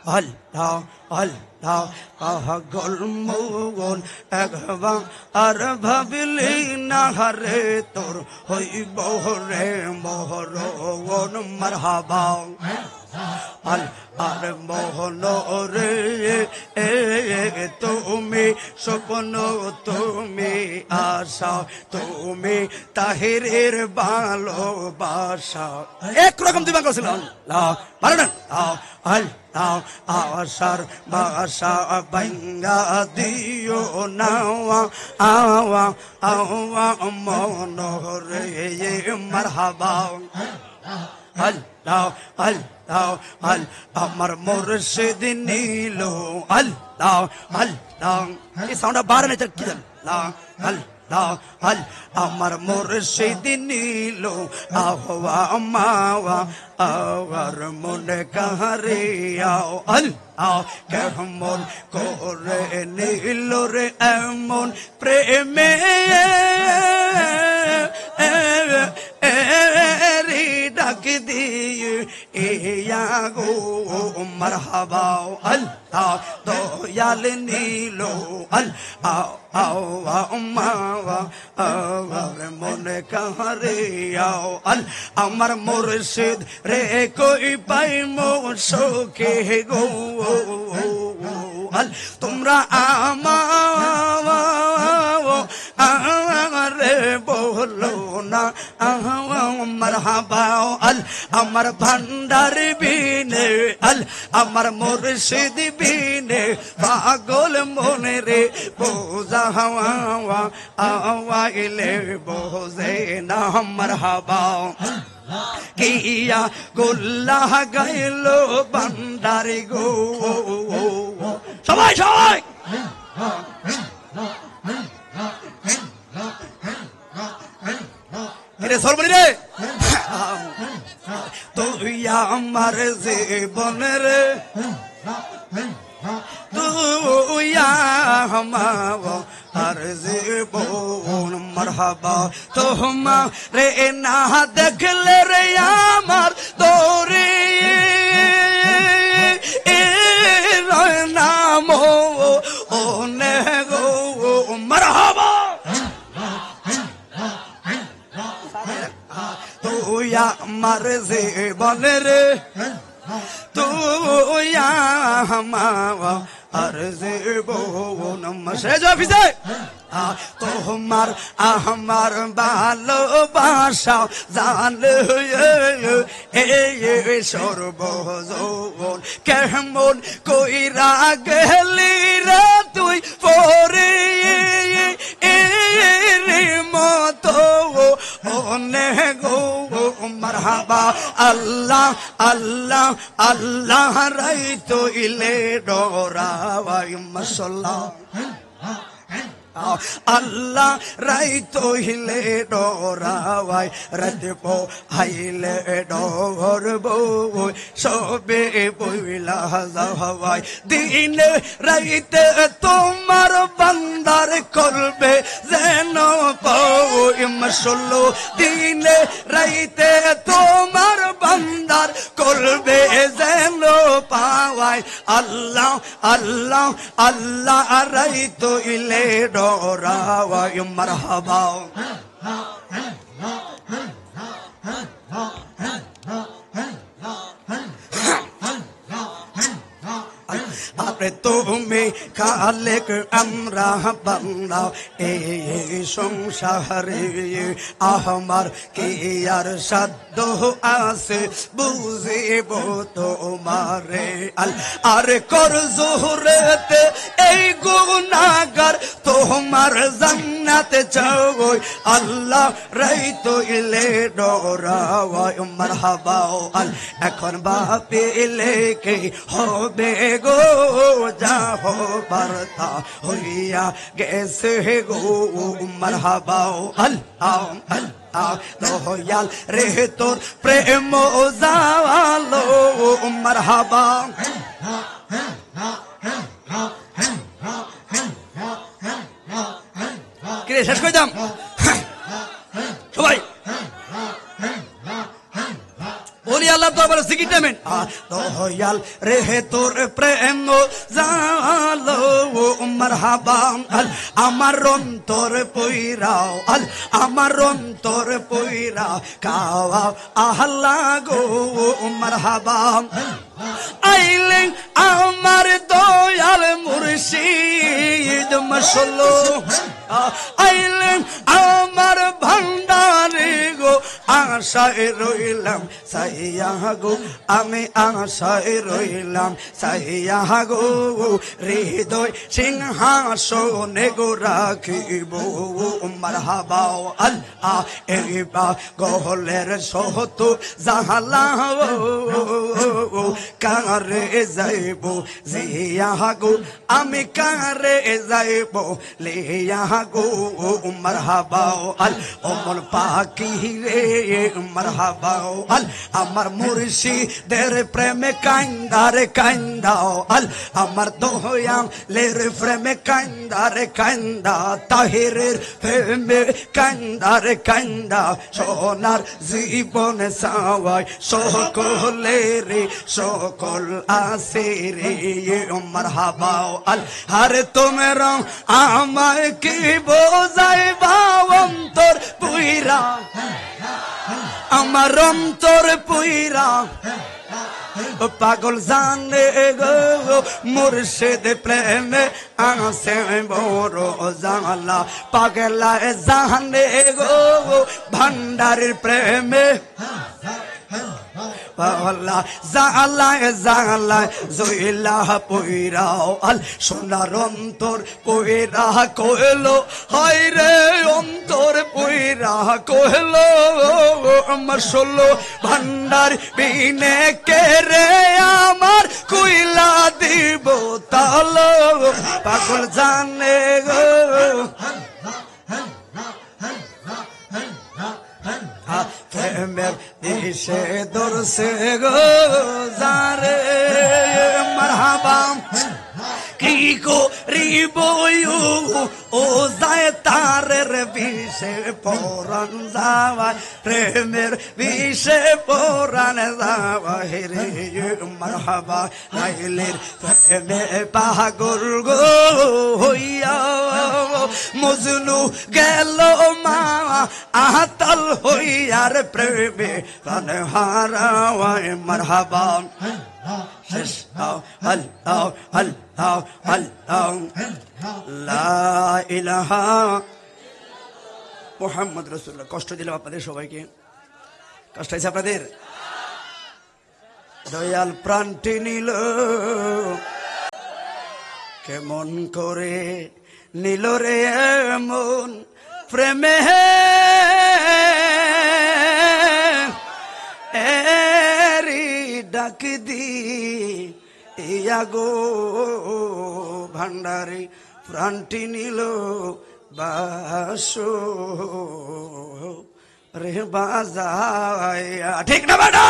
আল্লাহ আল্লাহ পাগল মন একবার আর ভাবলি না রে তোর হইব রে মহরণ মারহাবা আর মোহন রে তুমি স্বপ্ন তুমি আশা তুমি তাহিরের ভালোবাসা একরকম দিবা করছিল পারে না আল্লাহ আশার বাসা বাঙ্গা দিও নাওয়া আওয়া আওয়া মন রে মারহাবা আল্লাহ আল্লাহ আল্লাহ আমার মুর্শিদ নীল আল্লাহ আল্লাহ এই সাউন্ডটা বাড়ে না কি আল্লাহ আল্লাহ আল্লাহ আমার মুর্শিদ নীল আহওয়া মাওয়া আওয়ার মনে কাহারে আও আল্লাহ কেমন করে নীল রে এমন প্রেমে ডাক দিয়ে ইয়া গো মারহাবা আল্লাহ দয়াল নীল আল্লাহ আও মাওয়া আমার মনে কাহারে আও আমার মুর্শিদ রে কই পাই মো সুখে গো তোমরা আমারে বলো না মারহাবা আমার ভান্ডার বিনে আমার মুর্শিদ বিনে পাগল মনে রে বোঝা হাওয়া আওয়াইলে বোঝে না মারহাবা কিয়া গোল্লা গাইল ভান্ডারি গো সবাই সবাই রে সরবনি রে তুই আমার জীবন রে তুই আমার জীবন মারহাবা তোমা রে না দেখলে রে আমার তোরে নাম ও নে গো মারহাবা তুই আমার জীবন রে তুই আমার জীবন শেষ অফিসে তোমার আমার ভালোবাসা জানে সর্বজন কেমন কইরা গেলি রে তুই পরে মতো অনে গো মারহাবা আল্লাহ আল্লাহ আল্লাহ রাইতো ইলে ডরাওয়াই মাশাআল্লাহ আল্লাহ রাইতো হিলে ডরাওয়াই রাতপো হাইলে ডরবো সবে বইলা যাওয়াই দিন রাইতে তোমার বান্দার করবে যেন পাই মাশাআল্লাহ দিন রাইতে তোমার বান্দার করবে যেন পাওয়াই আল্লাহ আল্লাহ আল্লাহ রাইতো ইলে ডরাওয়াই মারহাবা আপনি তুমি খালেক আমরা বান্দা এই সংসারে আমার কি আর সাধ্য আছে বুঝিব তোমারে আর কর জোহরেতে এই গুনাহগার তোমার জান্নাতে যাও আল্লাহ রাইতো ইলে ডরাওয়াই মারহাবা এখন ভাবিলে কি হবে গো যাহো বার্তা হইয়া গেছে গো মারহাবা আল্লাহ আল্লাহ দয়াল রে তোর প্রেম জাওয়ালো মারহাবা কে শেষ করে দাম সবাই বলি আল্লাহ আল্লাহ দরবারে সিকিটামেন দয়াল রে তোর প্রেম জালো মারহাবা আমার অন্তর পইরাও আমার অন্তর পইরা কাওয়া আল্লাহ গো মারহাবা আইলেন আমার দয়াল মুর্শিদ মশলো আইলেন আমার ভান্ডারে গো আশায় রইলাম সাইয়া গো আমি আশায় রইলাম সাইয়া গো হৃদয় সিংহাসনে গো রাখিব মারহাবা আল্লাহ এবা গহলের সহত জাহালা কারে যাইব জিয়া গো আমি কারে যাইব লিয়া গো মারহাবা আল ওমর পাখি রে মারহাবা আল আমার মুর্শিদের প্রেমে কান্দারে কান্দাও আল আমার দয়াল লের প্রেমে কান্দারে কান্দা তাহিরের প্রেমে কান্দারে কান্দা সোনার জীবন সাওয়াই সকলের সকল আসে রে মারহাবা আল আরে তোমরা আমায় কি বোঝাইবা অন্তর পুইরা আমার অন্তর পুইরা পাগল জানে গো মুর্শিদ প্রেমে আসে বড় জালা পাগলা জানে গো ভান্ডারের প্রেমে আল্লাহ জালায় জালায় জইলা পইরাও আল সোনার অন্তর পইরা কইলো হায় রে অন্তর পইরা কইলো আমার ষোলো ভান্ডার বিনে কে রে আমার কইলা দিব তালো পাগল জানে গো প্রেমের দিশে দর্শে গো যারে মারহাবা কি করিব ও যায় তারের বিষে পরাণ যাওয়ায় প্রেমের বিষে পরাণ যাওয়ায় রে মারহাবা লাইলের প্রেমে পাগল গো হইয়া মজনু গেল মা আহতাল হইয়ার প্রেমে প্রাণ হারাওয়ায় মারহাবা শেষ আল্লাহ আল্লাহ আল্লাহ লা ইলাহা মুহাম্মদ রাসূলুল্লাহ। কষ্ট দিলাম আপনাদের সবাইকে, কষ্ট হয়েছে আপনাদের? দয়াল প্রাণটি নিল কেমন করে নিল রে মন প্রেমে এরি ডাক দি ইয়া গো ভান্ডারি প্রাণটি নিল বাসো রে বাজায়া। ঠিক না বেটা?